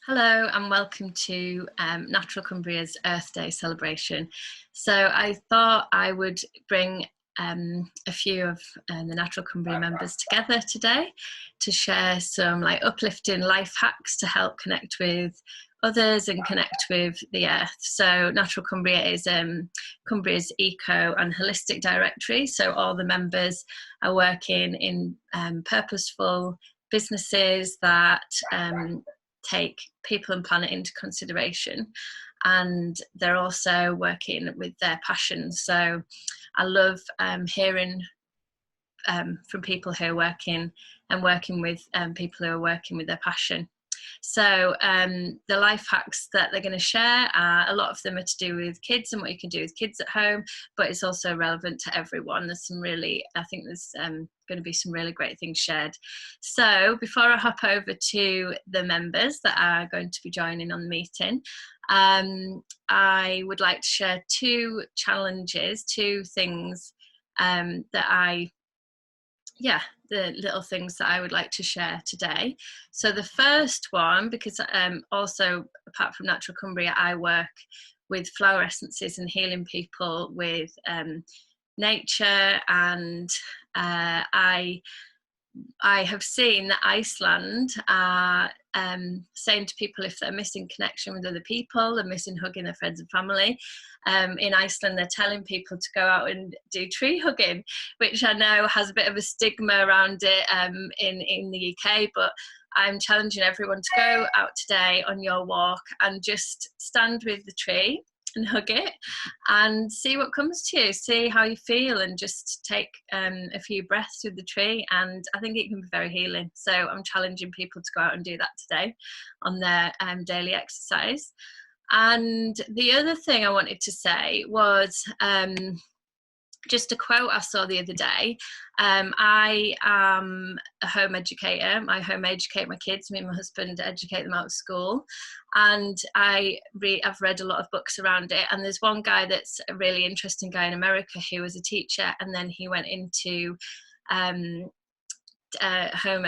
Hello and welcome to Natural Cumbria's Earth Day celebration. So I thought I would bring a few of the Natural Cumbria members together today to share some uplifting life hacks to help connect with others and connect with the earth. So Natural Cumbria is Cumbria's eco and holistic directory. So all the members are working in purposeful businesses that take people and planet into consideration, and they're also working with their passions. So I love hearing from people who are working with people who are working with their passion. So the life hacks that they're going to share, a lot of them are to do with kids and what you can do with kids at home, but it's also relevant to everyone. There's some really, I think there's going to be some really great things shared. So before I hop over to the members that are going to be joining on the meeting, I would like to share two challenges, two things the little things that I would like to share today. So the first one, because also apart from Natural Cumbria, I work with flower essences and healing people with nature, and I have seen that Iceland are saying to people if they're missing connection with other people, they're missing hugging their friends and family. In Iceland, they're telling people to go out and do tree hugging, which I know has a bit of a stigma around it in the UK, but I'm challenging everyone to go out today on your walk and just stand with the tree and hug it and see what comes to you, see how you feel, and just take a few breaths with the tree, and I think it can be very healing. So I'm challenging people to go out and do that today on their daily exercise. And the other thing I wanted to say was just a quote I saw the other day. I am a home educator. I home educate my kids. Me and my husband educate them out of school. And I've read a lot of books around it. And there's one guy that's a really interesting guy in America who was a teacher, and then he went into home,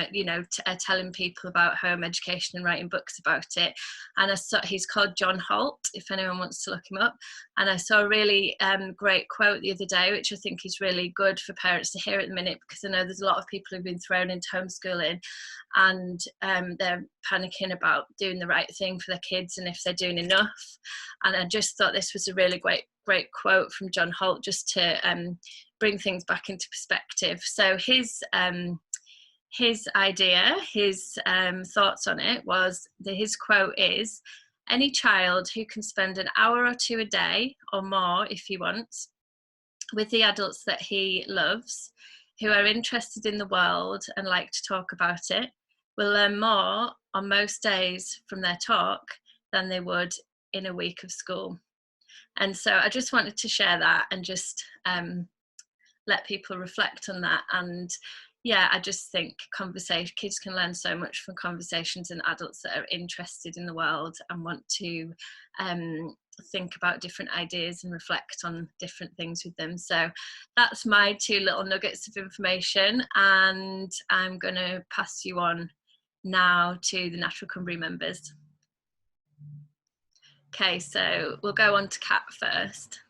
telling people about home education and writing books about it. And I saw he's called John Holt, if anyone wants to look him up. And I saw a really great quote the other day, which I think is really good for parents to hear at the minute, because I know there's a lot of people who've been thrown into homeschooling and they're panicking about doing the right thing for their kids and if they're doing enough. And I just thought this was a really great quote from John Holt, just to bring things back into perspective. So his idea, his thoughts on it was that his quote is, "Any child who can spend an hour or two a day or more, if he wants, with the adults that he loves, who are interested in the world and like to talk about it, will learn more on most days from their talk than they would in a week of school." And so I just wanted to share that and just let people reflect on that. And yeah, I just think kids can learn so much from conversations and adults that are interested in the world and want to think about different ideas and reflect on different things with them. So that's my two little nuggets of information, and I'm going to pass you on now to the Natural Cumbria members. Okay, so we'll go on to Kat first.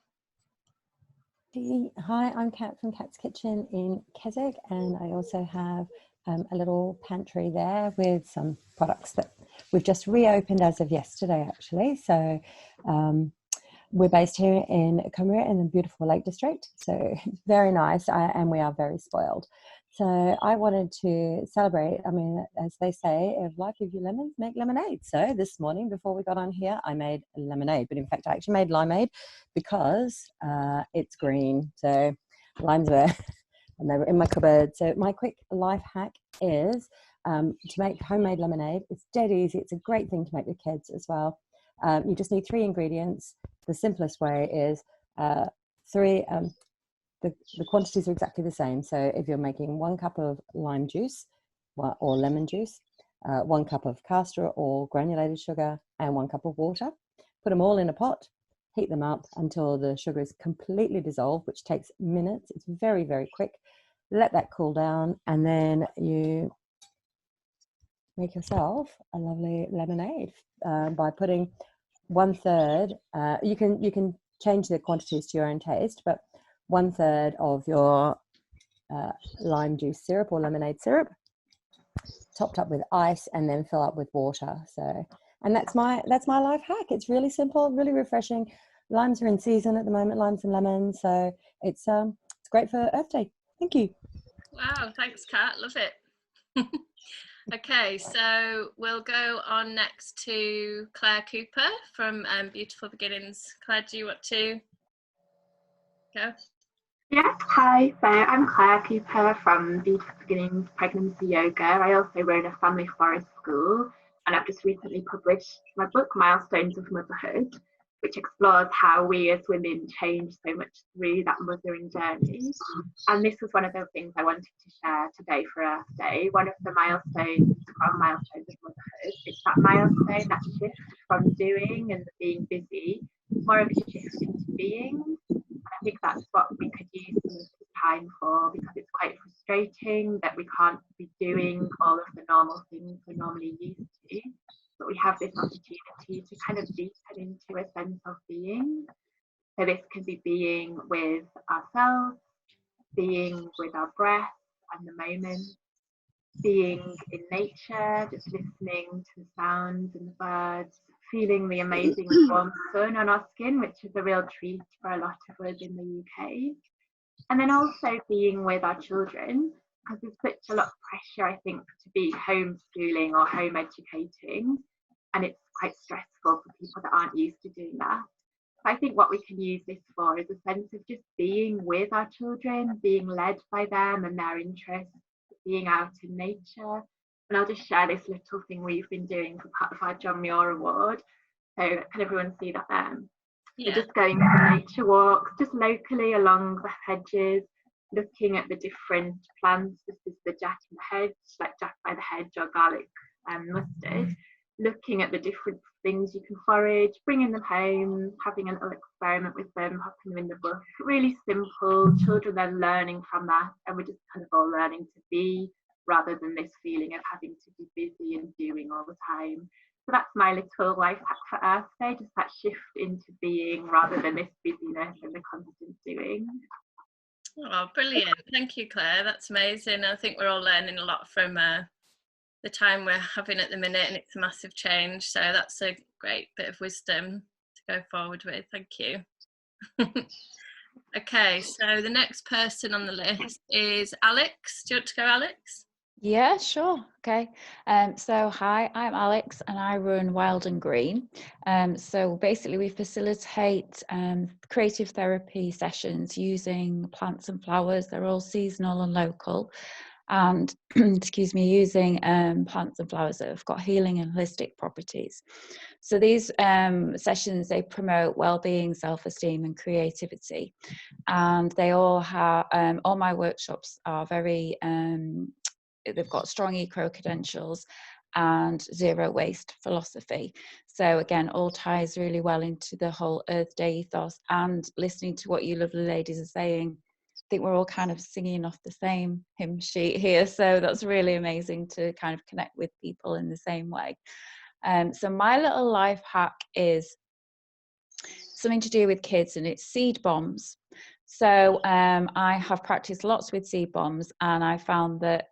Hi, I'm Kat from Kat's Kitchen in Keswick, and I also have a little pantry there with some products that we've just reopened as of yesterday, actually. So we're based here in Cumbria in the beautiful Lake District, so very nice, and we are very spoiled. So I wanted to celebrate, I mean, as they say, if life gives you lemons, make lemonade. So this morning, before we got on here, I made lemonade. But in fact, I actually made limeade because it's green. So limes were, and they were in my cupboard. So my quick life hack is to make homemade lemonade. It's dead easy. It's a great thing to make with kids as well. You just need 3 ingredients. The simplest way is the quantities are exactly the same. So if you're making 1 cup of lime juice or lemon juice, 1 cup of castor or granulated sugar, and 1 cup of water, put them all in a pot, heat them up until the sugar is completely dissolved, which takes minutes. It's very, very quick. Let that cool down, and then you make yourself a lovely lemonade by putting 1/3. You can change the quantities to your own taste, but 1/3 of your lime juice syrup or lemonade syrup, topped up with ice, and then fill up with water. So, and that's my life hack. It's really simple, really refreshing. Limes are in season at the moment, limes and lemons, so it's great for Earth Day. Thank you. Wow, thanks, Kat. Love it. Okay, so we'll go on next to Claire Cooper from Beautiful Beginnings. Claire, do you want to go? Yes, hi. So I'm Claire Cooper from Beautiful Beginnings Pregnancy Yoga. I also run a family florist school, and I've just recently published my book, Milestones of Motherhood, which explores how we as women change so much through that mothering journey. And this was one of the things I wanted to share today for Earth Day. One of the milestones from Milestones of Motherhood, it's that milestone, that shift from doing and being busy, more of a shift into being. I think that's what we could use some of this time for, because it's quite frustrating that we can't be doing all of the normal things we're normally used to. But we have this opportunity to kind of deepen into a sense of being. So this can be being with ourselves, being with our breath and the moment, being in nature, just listening to the sounds and the birds, feeling the amazing warm sun on our skin, which is a real treat for a lot of us in the UK. And then also being with our children, because there's such a lot of pressure, I think, to be homeschooling or home educating. And it's quite stressful for people that aren't used to doing that. I think what we can use this for is a sense of just being with our children, being led by them and their interests, being out in nature. And I'll just share this little thing we've been doing for part of our John Muir Award. So can everyone see that there? Yeah. So just going for nature walks, just locally along the hedges, looking at the different plants. This is the jack in the hedge, like jack by the hedge or garlic and mustard. Looking at the different things you can forage, bringing them home, having a little experiment with them, popping them in the book. Really simple. Children are learning from that, and we're just kind of all learning to be, rather than this feeling of having to be busy and doing all the time. So that's my little life hack for Earth Day, just that shift into being rather than this busyness and the constant doing. Oh, brilliant. Thank you, Claire. That's amazing. I think we're all learning a lot from the time we're having at the minute, and it's a massive change. So that's a great bit of wisdom to go forward with. Thank you. Okay, so the next person on the list is Alex. Do you want to go, Alex? Yeah, sure. Okay. So hi, I'm Alex and I run Wild and Green. So basically we facilitate creative therapy sessions using plants and flowers. They're all seasonal and local. And excuse me, using plants and flowers that have got healing and holistic properties. So these sessions, they promote well-being, self-esteem and creativity. And they all have, all my workshops are very, they've got strong eco credentials and zero waste philosophy. So again, all ties really well into the whole Earth Day ethos, and listening to what you lovely ladies are saying, I think we're all kind of singing off the same hymn sheet here. So that's really amazing to kind of connect with people in the same way. So my little life hack is something to do with kids, and it's seed bombs. So I have practiced lots with seed bombs, and I found that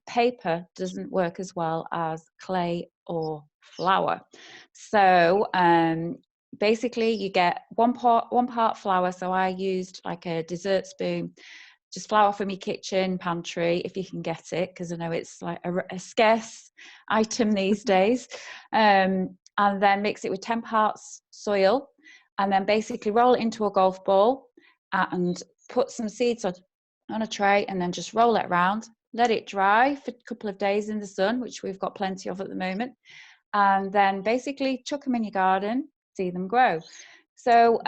paper doesn't work as well as clay or flour. So basically you get one part flour. So I used like a dessert spoon, just flour from your kitchen pantry if you can get it, because I know it's like a scarce item these days. And then mix it with 10 parts soil, and then basically roll it into a golf ball and put some seeds on a tray, and then just roll it around, let it dry for a couple of days in the sun, which we've got plenty of at the moment, and then basically chuck them in your garden, see them grow. So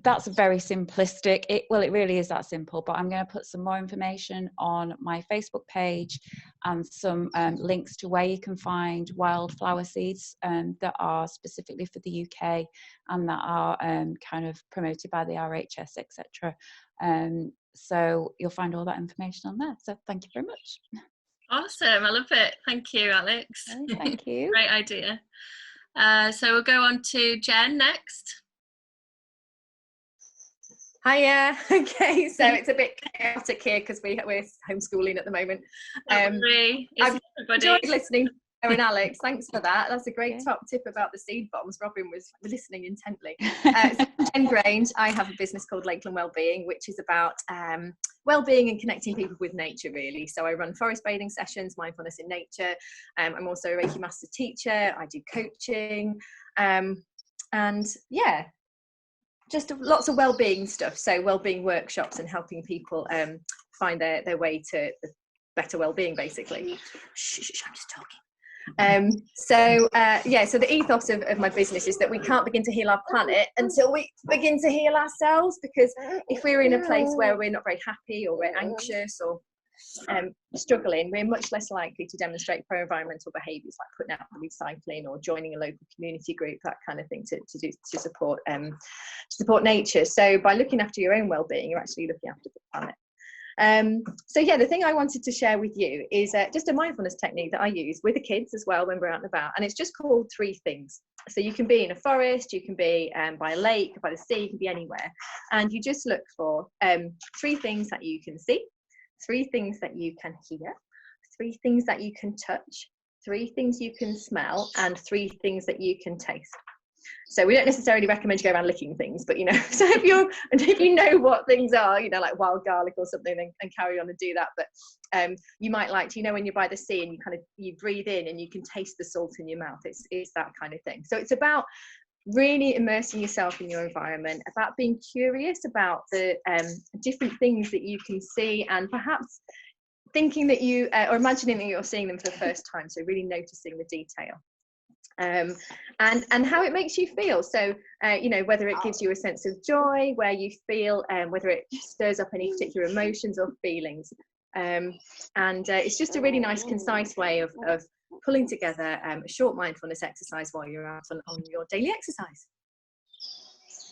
that's very simplistic. It really is that simple, but I'm going to put some more information on my Facebook page and some links to where you can find wildflower seeds that are specifically for the UK and that are kind of promoted by the RHS, etc. So you'll find all that information on there. So thank you very much. Awesome, I love it. Thank you, Alex. Thank you. Great idea. So we'll go on to Jen next. Hiya. Okay, so it's a bit chaotic here because we're homeschooling at the moment. Don't worry, I've everybody. enjoyed listening to Sarah and Alex. Thanks for that. That's a great top tip about the seed bombs. Robin was listening intently. So I'm Jen Grange. I have a business called Lakeland Wellbeing, which is about well-being and connecting people with nature, really. So I run forest bathing sessions, mindfulness in nature. I'm also a Reiki master teacher. I do coaching, and yeah, just lots of well-being stuff. So well-being workshops and helping people find their way to better well-being, basically. Shh, I'm just talking. So the ethos of my business is that we can't begin to heal our planet until we begin to heal ourselves, because if we're in a place where we're not very happy or we're anxious or struggling, we're much less likely to demonstrate pro-environmental behaviours like putting out the recycling or joining a local community group, that kind of thing, to support nature. So by looking after your own well-being, you're actually looking after the planet. So yeah, the thing I wanted to share with you is just a mindfulness technique that I use with the kids as well when we're out and about, and it's just called 3 things. So you can be in a forest, you can be by a lake, by the sea, you can be anywhere, and you just look for 3 things that you can see, 3 things that you can hear, 3 things that you can touch, 3 things you can smell, and 3 things that you can taste. So we don't necessarily recommend you go around licking things, but so if you know what things are, like wild garlic or something, then carry on and do that. But you might like to, when you're by the sea and you breathe in and you can taste the salt in your mouth. It's that kind of thing. So it's about really immersing yourself in your environment, about being curious about the different things that you can see, and perhaps thinking that you or imagining that you're seeing them for the first time. So really noticing the detail. And how it makes you feel. So whether it gives you a sense of joy, where you feel, whether it stirs up any particular emotions or feelings, and it's just a really nice, concise way of pulling together a short mindfulness exercise while you're out on your daily exercise.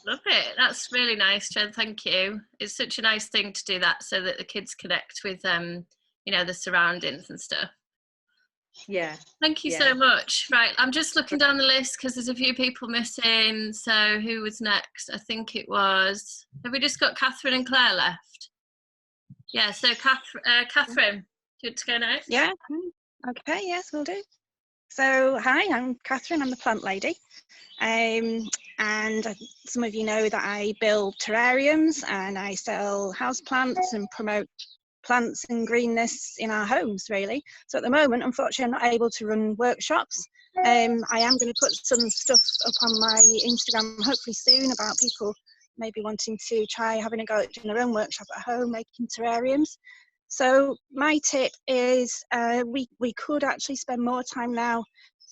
Love it. That's really nice, Jen. Thank you. It's such a nice thing to do that, so that the kids connect with the surroundings and stuff. Yeah, thank you so much. Right, I'm just looking down the list because there's a few people missing. So who was next? I think it was, have we just got Catherine and Claire left? Yeah, so Catherine, do you want to go next? Yeah, okay, yes, we'll do. So hi, I'm Catherine, I'm the plant lady, and some of you know that I build terrariums and I sell houseplants and promote plants and greenness in our homes, really. So at the moment, unfortunately, I'm not able to run workshops. I am going to put some stuff up on my Instagram hopefully soon about people maybe wanting to try having a go at doing their own workshop at home, making terrariums. So my tip is we could actually spend more time now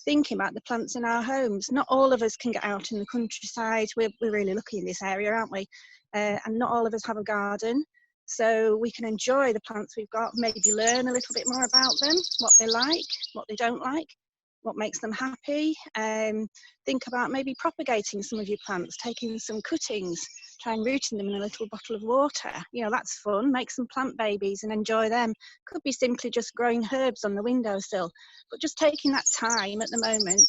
thinking about the plants in our homes. Not all of us can get out in the countryside. We're really lucky in this area, aren't we? And not all of us have a garden. So we can enjoy the plants we've got, maybe learn a little bit more about them, what they like, what they don't like, what makes them happy. Think about maybe propagating some of your plants, taking some cuttings, try and rooting them in a little bottle of water. That's fun. Make some plant babies and enjoy them. Could be simply just growing herbs on the windowsill, but just taking that time at the moment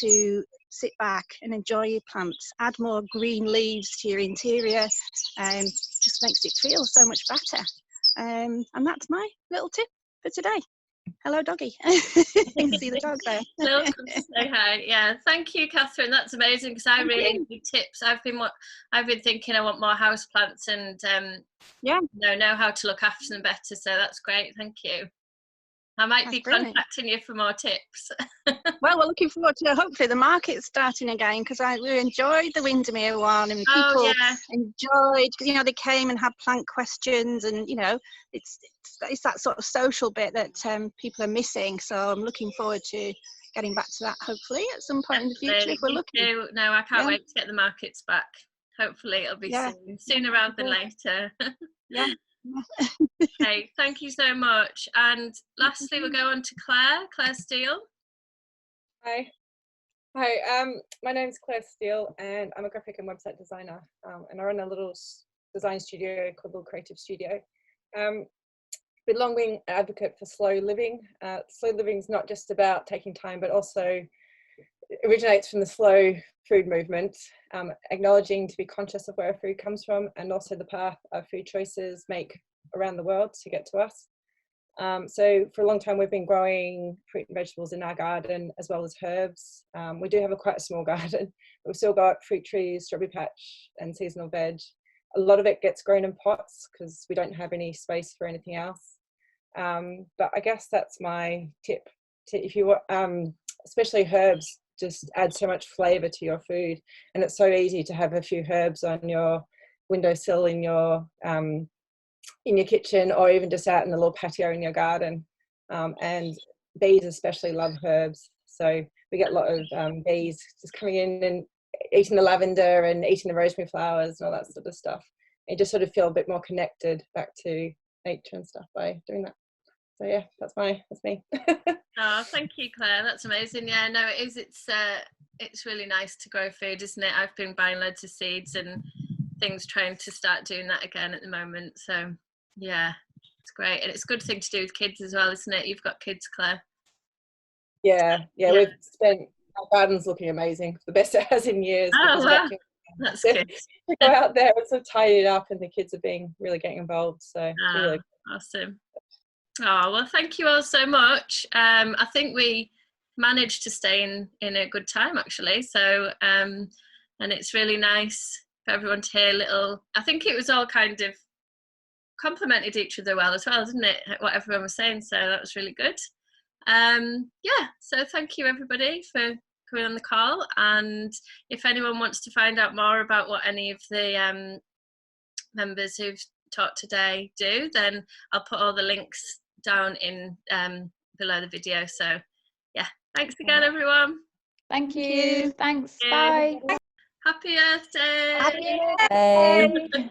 to sit back and enjoy your plants. Add more green leaves to your interior, just makes it feel so much better. And that's my little tip for today. Hello, doggy. You can see the dog there. Welcome to say hi. Yeah, thank you, Catherine. That's amazing, because I really need tips. I've been thinking I want more house plants and know how to look after them better. So that's great. Thank you. I might be contacting you for more tips. Well, we're looking forward to hopefully the market starting again, because we enjoyed the Windermere one, and people enjoyed, they came and had plant questions, and it's that sort of social bit that people are missing. So I'm looking forward to getting back to that hopefully at some point in the future if we're lucky. No, I can't wait to get the markets back. Hopefully it'll be sooner rather than later. Yeah. Okay, thank you so much. And lastly, we'll go on to Claire Steele. Hi, my name's Claire Steele, and I'm a graphic and website designer, and I run a little design studio called Little Creative Studio. been long-been an advocate for slow living. Slow living is not just about taking time, but also originates from the slow food movement, acknowledging to be conscious of where our food comes from and also the path our food choices make around the world to get to us. So for a long time we've been growing fruit and vegetables in our garden as well as herbs. We do have quite a small garden, but we've still got fruit trees, strawberry patch and seasonal veg. A lot of it gets grown in pots because we don't have any space for anything else. But I guess that's my tip. If you especially herbs just add so much flavor to your food, and it's so easy to have a few herbs on your windowsill in your kitchen, or even just out in the little patio in your garden. And bees especially love herbs, so we get a lot of bees just coming in and eating the lavender and eating the rosemary flowers and all that sort of stuff. And just sort of feel a bit more connected back to nature and stuff by doing that. So yeah, that's me. Oh, thank you, Claire. That's amazing. Yeah, no, it is. It's really nice to grow food, isn't it? I've been buying loads of seeds and things, trying to start doing that again at the moment. So yeah, it's great, and it's a good thing to do with kids as well, isn't it? You've got kids, Claire. Yeah. We've spent, our garden's looking amazing, the best it has in years. Oh wow, that's good. To go out there and sort of tidy it up, and the kids are really getting involved. So it's really awesome. Oh, well, thank you all so much. I think we managed to stay in a good time, actually. So, and it's really nice for everyone to hear I think it was all kind of complemented each other well as well, didn't it? What everyone was saying. So that was really good. Yeah, so thank you everybody for coming on the call. And if anyone wants to find out more about what any of the members who've talked today do, then I'll put all the links down in below the video. So yeah, thanks again everyone. Thank you. Thanks. Bye. Happy Earth Day. Happy Earth Day.